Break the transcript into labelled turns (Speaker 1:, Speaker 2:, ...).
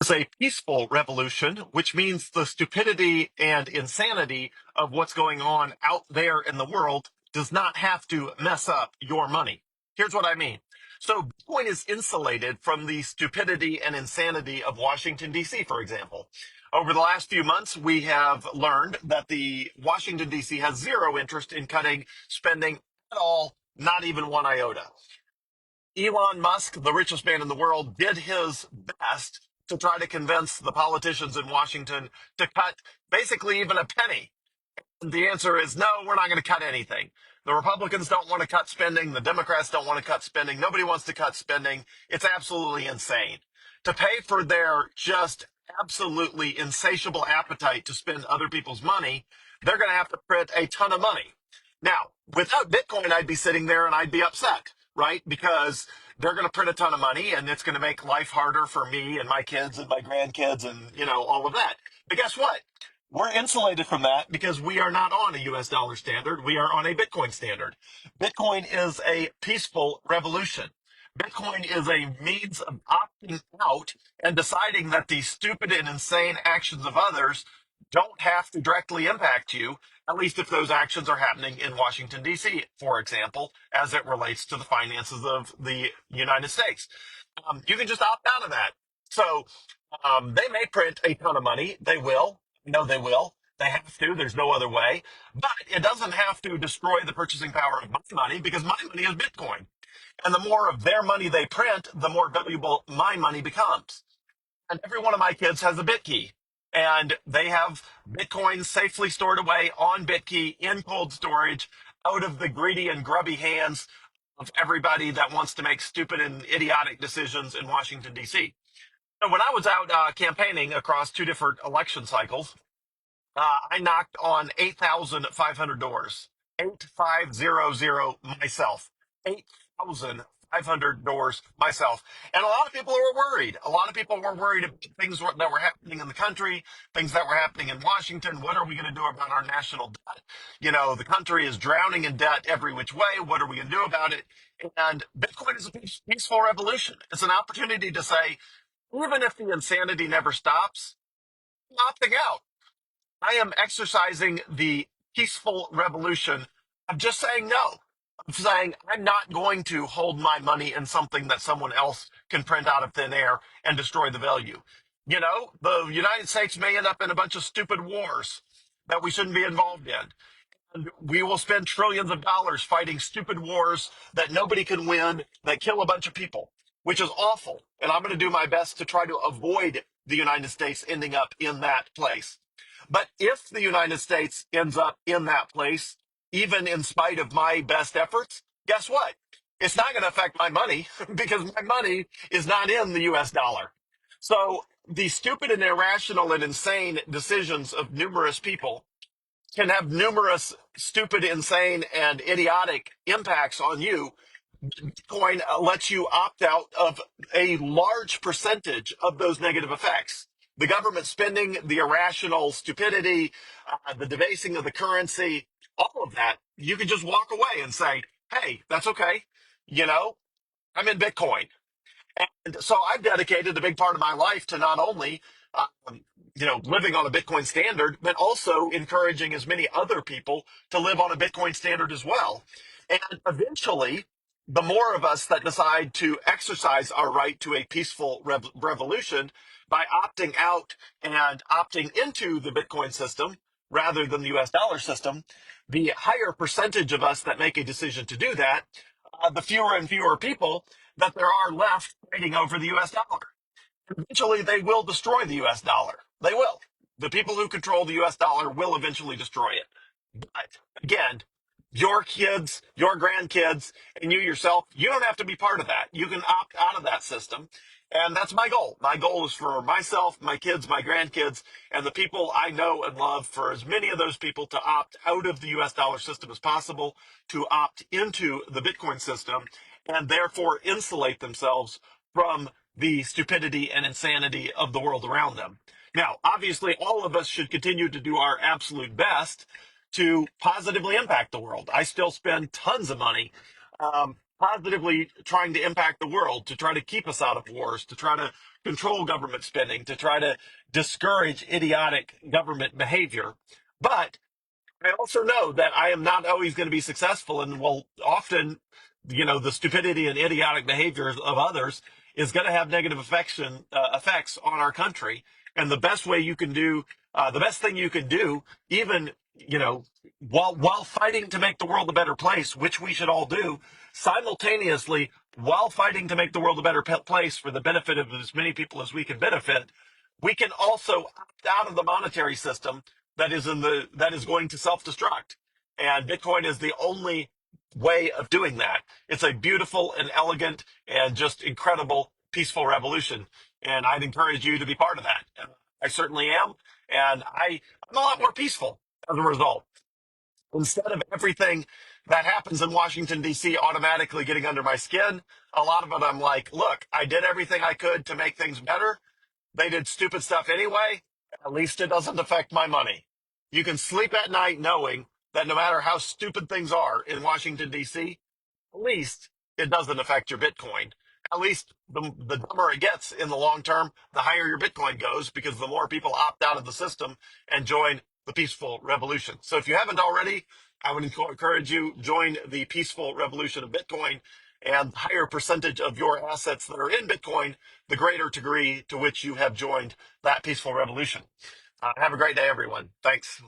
Speaker 1: Is a peaceful revolution, which means the stupidity and insanity of what's going on out there in the world does not have to mess up your money. Here's what I mean. So Bitcoin is insulated from the stupidity and insanity of Washington, D.C., for example. Over the last few months, we have learned that the Washington, D.C. has zero interest in cutting spending at all, not even one iota. Elon Musk, the richest man in the world, did his best to try to convince the politicians in Washington to cut basically even a penny. And the answer is no, we're not going to cut anything. The Republicans don't want to cut spending. The Democrats don't want to cut spending. Nobody wants to cut spending. It's absolutely insane. To pay for their just absolutely insatiable appetite to spend other people's money, they're going to have to print a ton of money. Now, without Bitcoin, I'd be sitting there and I'd be upset, right? Because they're going to print a ton of money and it's going to make life harder for me and my kids and my grandkids and, all of that. But guess what? We're insulated from that because we are not on a US dollar standard. We are on a Bitcoin standard. Bitcoin is a peaceful revolution. Bitcoin is a means of opting out and deciding that the stupid and insane actions of others don't have to directly impact you, at least if those actions are happening in Washington, D.C., for example, as it relates to the finances of the United States. You can just opt out of that. So they may print a ton of money. They will. No, they will. They have to. There's no other way. But it doesn't have to destroy the purchasing power of my money because my money is Bitcoin. And the more of their money they print, the more valuable my money becomes. And every one of my kids has a BitKey. And they have Bitcoin safely stored away on BitKey in cold storage out of the greedy and grubby hands of everybody that wants to make stupid and idiotic decisions in Washington, D.C. So when I was out campaigning across two different election cycles, I knocked on 8,500 doors. 8,500 myself. 8,500 doors myself. And a lot of people were worried. A lot of people were worried about things that were happening in the country, things that were happening in Washington. What are we going to do about our national debt? The country is drowning in debt every which way. What are we going to do about it? And Bitcoin is a peaceful revolution. It's an opportunity to say, even if the insanity never stops, I'm opting out. I am exercising the peaceful revolution of just saying no. Of saying I'm not going to hold my money in something that someone else can print out of thin air and destroy the value. The United States may end up in a bunch of stupid wars that we shouldn't be involved in. And we will spend trillions of dollars fighting stupid wars that nobody can win, that kill a bunch of people, which is awful. And I'm going to do my best to try to avoid the United States ending up in that place. But if the United States ends up in that place, even in spite of my best efforts, guess what? It's not going to affect my money because my money is not in the US dollar. So the stupid and irrational and insane decisions of numerous people can have numerous stupid, insane, and idiotic impacts on you. Bitcoin lets you opt out of a large percentage of those negative effects. The government spending, the irrational stupidity, the debasing of the currency, all of that, you can just walk away and say, hey, that's okay. You know, I'm in Bitcoin. And so I've dedicated a big part of my life to not only, living on a Bitcoin standard, but also encouraging as many other people to live on a Bitcoin standard as well. And eventually, the more of us that decide to exercise our right to a peaceful revolution by opting out and opting into the Bitcoin system rather than the US dollar system, the higher percentage of us that make a decision to do that, the fewer and fewer people that there are left fighting over the US dollar. Eventually, they will destroy the US dollar. They will. The people who control the US dollar will eventually destroy it. But again, your kids, your grandkids, and you yourself, you don't have to be part of that. You can opt out of that system. And that's my goal. My goal is for myself, my kids, my grandkids, and the people I know and love, for as many of those people to opt out of the US dollar system as possible, to opt into the Bitcoin system, and therefore insulate themselves from the stupidity and insanity of the world around them. Now, obviously, all of us should continue to do our absolute best to positively impact the world. I still spend tons of money positively trying to impact the world, to try to keep us out of wars, to try to control government spending, to try to discourage idiotic government behavior. But I also know that I am not always going to be successful and will often, the stupidity and idiotic behaviors of others is going to have negative effects on our country. And the best thing you can do, even, while fighting to make the world a better place, which we should all do, simultaneously, while fighting to make the world a better place for the benefit of as many people as we can benefit, we can also opt out of the monetary system that is going to self-destruct. And Bitcoin is the only way of doing that. It's a beautiful and elegant and just incredible peaceful revolution. And I'd encourage you to be part of that. I certainly am. And I'm a lot more peaceful as a result. Instead of everything that happens in Washington, D.C. automatically getting under my skin, a lot of it I'm like, look, I did everything I could to make things better. They did stupid stuff anyway. At least it doesn't affect my money. You can sleep at night knowing that no matter how stupid things are in Washington, D.C., at least it doesn't affect your Bitcoin. At least the dumber it gets in the long term, the higher your Bitcoin goes because the more people opt out of the system and join the peaceful revolution. So if you haven't already, I would encourage you join the peaceful revolution of Bitcoin, and the higher percentage of your assets that are in Bitcoin, the greater degree to which you have joined that peaceful revolution. Have a great day, everyone. Thanks.